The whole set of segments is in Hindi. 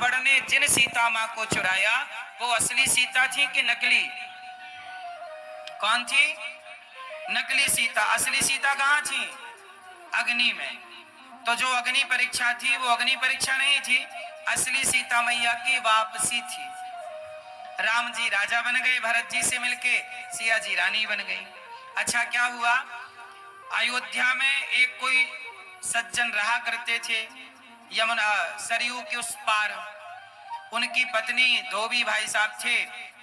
रावण ने जिन सीता मां को चुराया वो असली सीता थी कि नकली? कौन थी? नकली सीता। असली सीता कहां थी? अग्नि में। तो जो अग्नि परीक्षा थी वो अग्नि परीक्षा नहीं थी, असली सीता मैया की वापसी थी। राम जी राजा बन गए, भरत जी से मिलके सिया जी रानी बन गई। अच्छा क्या हुआ? अयोध्या में एक कोई सज्जन रहा करते थे, यमुना सरयू के उस पार। उनकी पत्नी, धोबी भाई साहब थे,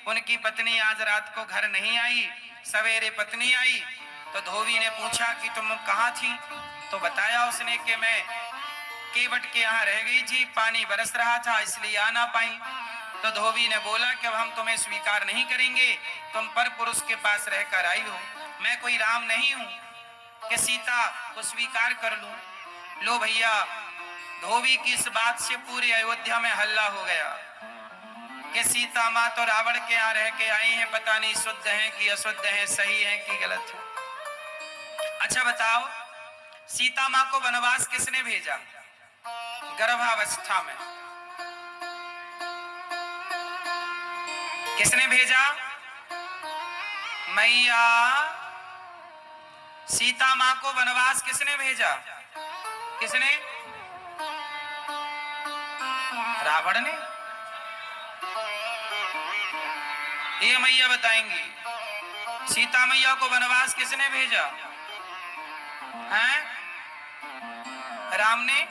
उनकी पत्नी आज रात को घर नहीं आई। सवेरे पत्नी आई तो धोबी ने पूछा कि तुम कहाँ थी? तो बताया उसने कि मैं केवट के यहाँ रह गई थी, पानी बरस रहा था इसलिए आ ना पाई। तो धोबी ने बोला कि अब हम तुम्हें स्वीकार नहीं करेंगे, तुम पर पुरुष के पास रहकर आई हो, मैं कोई राम नहीं हूं कि सीता को स्वीकार कर लूं। लो भैया, धोबी की इस बात से पूरी अयोध्या में हल्ला हो गया कि सीता माँ तो रावण के यहाँ रह के आई हैं, पता नहीं शुद्ध हैं कि अशुद्ध हैं, सही हैं कि गलत है। अच्छा बताओ, सीता माँ को वनवास किसने भेजा? गर्भावस्था में किसने भेजा? मैया सीता माँ को वनवास किसने भेजा? किसने? रावण ने। ये मैया बताएंगी सीता मैया को वनवास किसने भेजा? हैं? राम ने।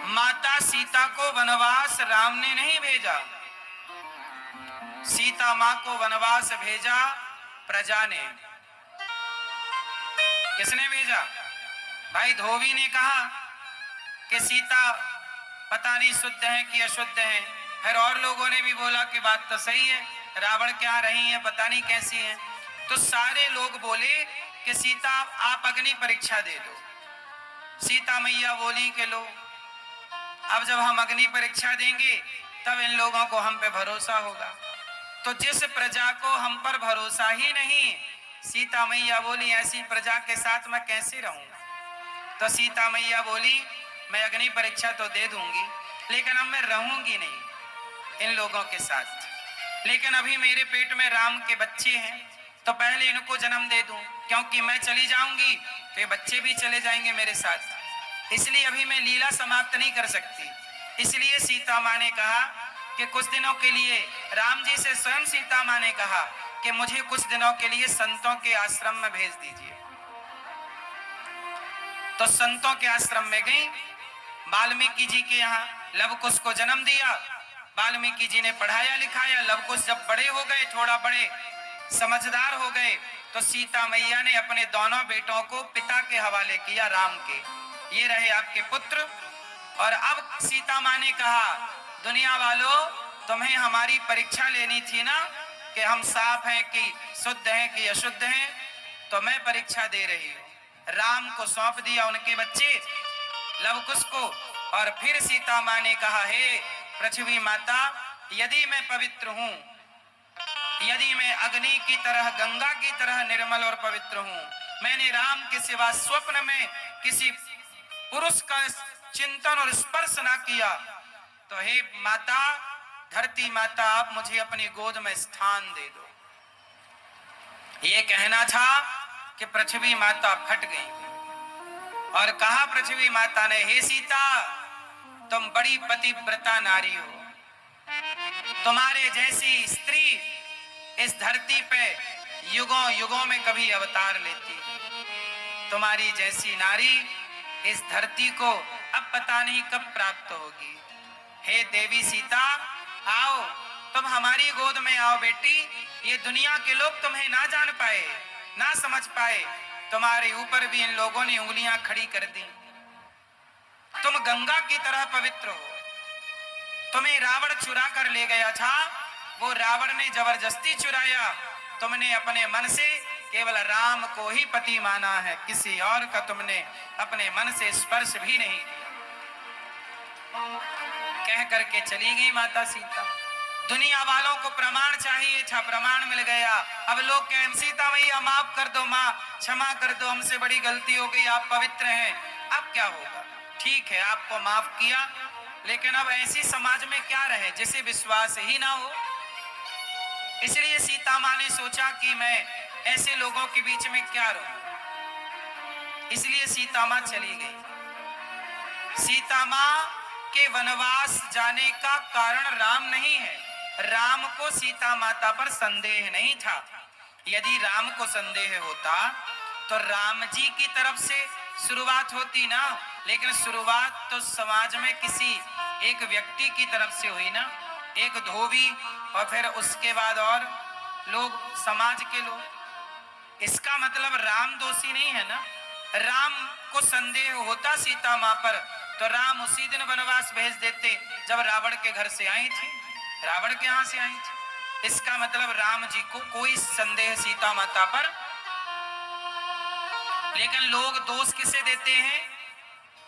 माता सीता को वनवास राम ने नहीं भेजा, सीता मां को वनवास भेजा प्रजा ने। किसने भेजा? भाई धोबी ने कहा कि सीता पता नहीं शुद्ध है कि अशुद्ध है, फिर और लोगों ने भी बोला कि बात तो सही है, रावण क्या रही है, पता नहीं कैसी है। तो सारे लोग बोले कि सीता आप अग्नि परीक्षा दे दो। सीता मैया बोली कि लो, अब जब हम अग्नि परीक्षा देंगे तब इन लोगों को हम पे भरोसा होगा। तो जिस प्रजा को हम पर भरोसा ही नहीं, सीता मैया बोली ऐसी प्रजा के साथ मैं कैसे रहूंगा? तो सीता मैया बोली मैं अग्नि परीक्षा तो दे दूंगी, लेकिन अब मैं रहूंगी नहीं इन लोगों के साथ। लेकिन अभी मेरे पेट में राम के बच्चे हैं, तो पहले इनको जन्म दे दूं, क्योंकि मैं चली जाऊंगी तो ये बच्चे भी चले जाएंगे मेरे साथ। इसलिए अभी मैं लीला समाप्त नहीं कर सकती। इसलिए सीता माँ ने कहा कि कुछ दिनों के लिए, राम जी से स्वयं सीता माँ ने कहा कि मुझे कुछ दिनों के लिए संतों के आश्रम में भेज दीजिए। तो संतों के आश्रम में गई, वाल्मीकि जी के यहाँ लवकुश को जन्म दिया। वाल्मीकि जी ने पढ़ाया लिखाया, लवकुश जब बड़े हो गए, थोड़ा बड़े समझदार हो गए, तो सीता मैया ने अपने दोनों बेटों को पिता के हवाले किया, राम के, ये रहे आपके पुत्र। और अब सीता माँ ने कहा दुनिया वालों, तुम्हें हमारी परीक्षा लेनी थी ना कि हम साफ हैं कि शुद्ध हैं कि अशुद्ध हैं, तो मैं परीक्षा दे रही हूँ। राम को सौंप दिया उनके बच्चे लवकुश को। और फिर सीता माँ ने कहा हे पृथ्वी माता, यदि मैं पवित्र हूँ, यदि मैं अग्नि की तरह, गंगा की तरह निर्मल और पवित्र हूँ, मैंने राम के सिवा स्वप्न में किसी पुरुष का चिंतन और स्पर्श ना किया, तो हे माता, धरती माता, आप मुझे अपनी गोद में स्थान दे दो। ये कहना था कि पृथ्वी माता फट गई और कहा पृथ्वी माता ने, हे सीता, तुम बड़ी पतिव्रता नारी हो, तुम्हारे जैसी स्त्री इस धरती पे युगों युगों में कभी अवतार लेती, तुम्हारी जैसी नारी इस धरती को अब पता नहीं कब प्राप्त होगी। हे देवी सीता, आओ, तुम हमारी गोद में आओ बेटी। ये दुनिया के लोग तुम्हें ना जान पाए, ना समझ पाए, तुम्हारे ऊपर भी इन लोगों ने उंगलियां खड़ी कर दी। तुम गंगा की तरह पवित्र हो, तुम्हें रावण चुरा कर ले गया था, वो रावण ने जबरदस्ती चुराया, तुमने अपने मन से केवल राम को ही पति माना है, किसी और का तुमने अपने मन से स्पर्श भी नहीं किया। कह करके चली गई माता सीता। दुनिया वालों को प्रमाण चाहिए था, प्रमाण मिल गया। अब लोग कहें सीता मैया माफ कर दो, माँ क्षमा कर दो, हमसे बड़ी गलती हो गई, आप पवित्र हैं। अब क्या होगा? ठीक है, आपको माफ किया, लेकिन अब ऐसी समाज में क्या रहे जिसे विश्वास ही ना हो। इसलिए सीता माँ ने सोचा कि मैं ऐसे लोगों के बीच में क्या रहूं, इसलिए सीता माँ चली गई। सीता माँ के वनवास जाने का कारण राम नहीं है, राम को सीता माता पर संदेह नहीं था। यदि राम को संदेह होता तो राम जी की तरफ से शुरुआत होती ना, लेकिन शुरुआत तो समाज में किसी एक व्यक्ति की तरफ से हुई ना, एक धोबी और फिर उसके बाद और लोग, समाज के लोग। इसका मतलब राम दोषी नहीं है ना। राम को संदेह होता सीता मां पर तो राम उसी दिन वनवास भेज देते जब रावण के घर से आई थी, रावण के यहां से आई थी। इसका मतलब राम जी को कोई संदेह सीता माता पर। लेकिन लोग दोष किसे देते हैं?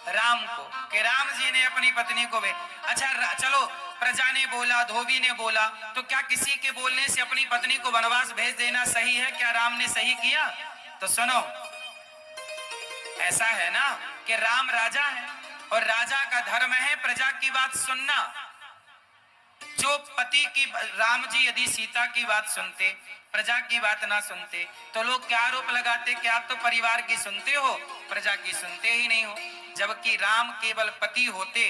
राम को, कि राम जी ने अपनी पत्नी को अच्छा चलो, प्रजा ने बोला, धोबी ने बोला, तो क्या किसी के बोलने से अपनी पत्नी को वनवास भेज देना सही है? क्या राम ने सही किया? तो सुनो, ऐसा है ना कि राम राजा है और राजा का धर्म है प्रजा की बात सुनना। जो पति की, राम जी यदि सीता की बात सुनते, प्रजा की बात ना सुनते, तो लोग क्या आरोप लगाते कि आप तो परिवार की सुनते हो, प्रजा की सुनते ही नहीं हो। जबकि राम केवल पति होते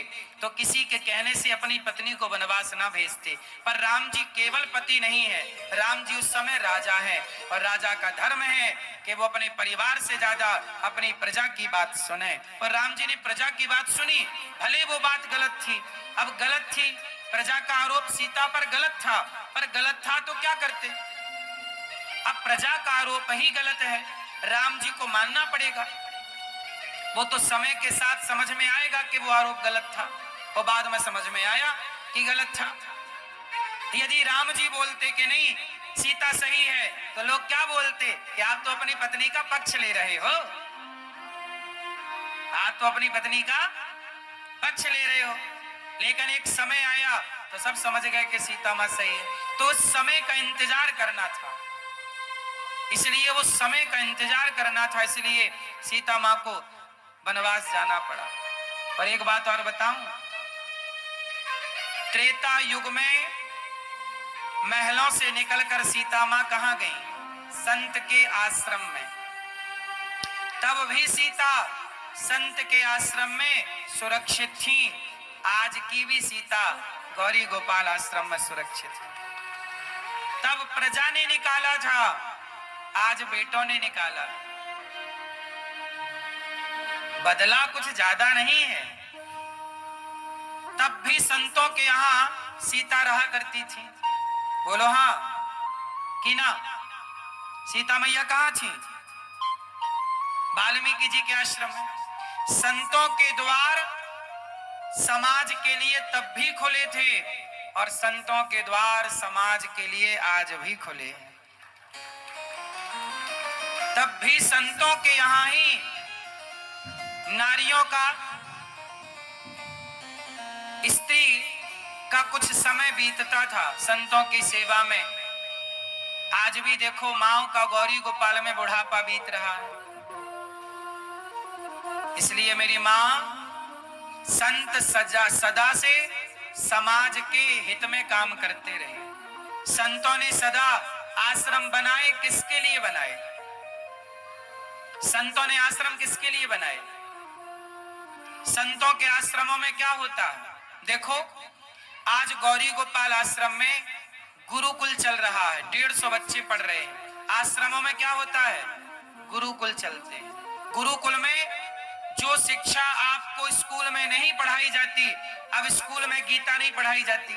तो किसी के कहने से अपनी पत्नी को वनवास ना भेजते। पर राम जी केवल पति नहीं है, राम जी उस समय राजा है और राजा का धर्म है कि वो अपने परिवार से ज्यादा अपनी प्रजा की बात सुने। और राम जी ने प्रजा की बात सुनी, भले वो बात गलत थी। अब गलत थी, प्रजा का आरोप सीता पर गलत था, पर गलत था तो क्या करते? अब प्रजा का आरोप ही गलत है, राम जी को मानना पड़ेगा। वो तो समय के साथ समझ में आएगा कि वो आरोप गलत था, और बाद में समझ में आया कि गलत था। यदि राम जी बोलते कि नहीं सीता सही है, तो लोग क्या बोलते कि आप तो अपनी पत्नी का पक्ष ले रहे हो, आप तो अपनी पत्नी का पक्ष ले रहे हो। लेकिन एक समय आया तो सब समझ गए कि सीता मां सही है। तो उस समय का इंतजार करना था, इसलिए वो समय का इंतजार करना था, इसलिए सीता मां को वनवास जाना पड़ा। और एक बात और बताऊं, त्रेता युग में महलों से निकलकर सीता मां कहां गई? संत के आश्रम में। तब भी सीता संत के आश्रम में सुरक्षित थी, आज की भी सीता गौरी गोपाल आश्रम में सुरक्षित है। तब प्रजा ने निकाला था, आज बेटों ने निकाला। बदला कुछ ज्यादा नहीं है। तब भी संतों के यहां सीता रहा करती थी। बोलो हाँ कि ना? सीता मैया कहां थी? वाल्मीकि जी के आश्रम में। संतों के द्वार समाज के लिए तब भी खुले थे और संतों के द्वार समाज के लिए आज भी खुले हैं। तब भी संतों के यहां ही नारियों का, स्त्री का कुछ समय बीतता था संतों की सेवा में। आज भी देखो माओ का गौरी गोपाल में बुढ़ापा बीत रहा है। इसलिए मेरी मां संत सदा से समाज के हित में काम करते रहे। संतों ने सदा आश्रम बनाए, किसके लिए बनाए? संतों ने आश्रम किसके लिए बनाए? संतों के आश्रमों में क्या होता है? देखो आज गौरी गोपाल आश्रम में गुरुकुल चल रहा है, 150 बच्चे पढ़ रहे हैं। आश्रमों में क्या होता है? गुरुकुल चलते हैं। गुरुकुल में जो शिक्षा आपको स्कूल में नहीं पढ़ाई जाती, अब स्कूल में गीता नहीं पढ़ाई जाती,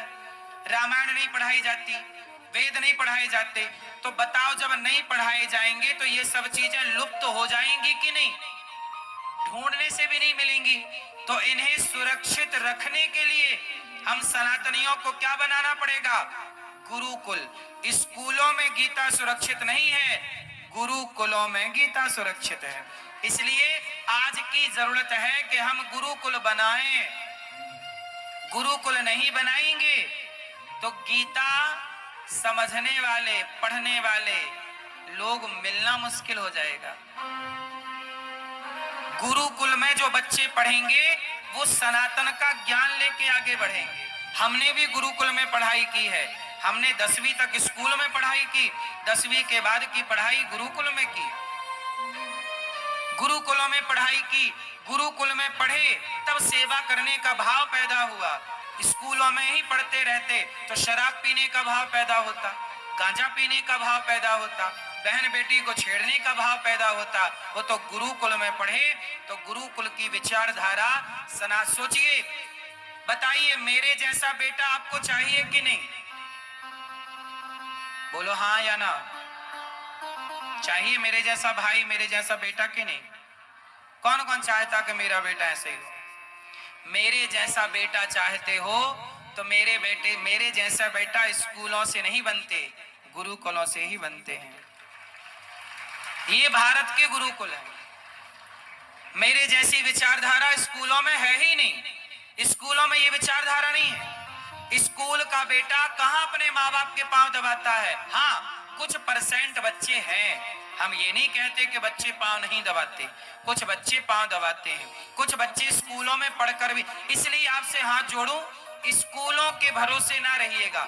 रामायण नहीं पढ़ाई जाती, वेद नहीं पढ़ाए जाते, तो बताओ जब नहीं पढ़ाए जाएंगे तो ये सब चीजें लुप्त हो जाएंगी कि नहीं? ढूंढने से भी नहीं मिलेंगी। तो इन्हें सुरक्षित रखने के लिए हम सनातनियों को क्या बनाना पड़ेगा? गुरुकुल। स्कूलों में गीता सुरक्षित नहीं है, गुरुकुलों में गीता सुरक्षित है। इसलिए आज की जरूरत है कि हम गुरुकुल बनाएं। गुरुकुल नहीं बनाएंगे तो गीता समझने वाले, पढ़ने वाले लोग मिलना मुश्किल हो जाएगा। गुरुकुल में जो बच्चे पढ़ेंगे वो सनातन का ज्ञान लेके आगे बढ़ेंगे। हमने भी गुरुकुल में पढ़ाई की है, हमने 10वीं तक स्कूल में पढ़ाई की, 10वीं के बाद की पढ़ाई गुरुकुल में की, गुरुकुलों में पढ़ाई की, गुरुकुल में पढ़े तब सेवा करने का भाव पैदा हुआ। स्कूलों में ही पढ़ते रहते तो शराब पीने का भाव पैदा होता, गांजा पीने का भाव पैदा होता, बहन बेटी को छेड़ने का भाव पैदा होता। वो तो गुरुकुल में पढ़े तो गुरुकुल की विचारधारा सना। सोचिए, बताइए, मेरे जैसा बेटा आपको चाहिए कि नहीं? बोलो हाँ या ना। चाहिए मेरे जैसा भाई, मेरे जैसा बेटा कि नहीं? कौन कौन चाहता कि मेरा बेटा ऐसे ही हो? मेरे जैसा बेटा चाहते हो तो मेरे जैसा बेटा स्कूलों से नहीं बनते, गुरुकुलों से ही बनते हैं। ये भारत के गुरुकुल है। मेरे जैसी विचारधारा स्कूलों में है ही नहीं। स्कूलों में ये विचारधारा नहीं है। स्कूल का बेटा कहां अपने माँ बाप के पांव दबाता है? हाँ, कुछ परसेंट बच्चे हैं, हम ये नहीं कहते कि बच्चे पांव नहीं दबाते, कुछ बच्चे पांव दबाते हैं, कुछ बच्चे स्कूलों में पढ़कर भी। इसलिए आपसे हाथ जोड़ूं, स्कूलों के भरोसे ना रहिएगा।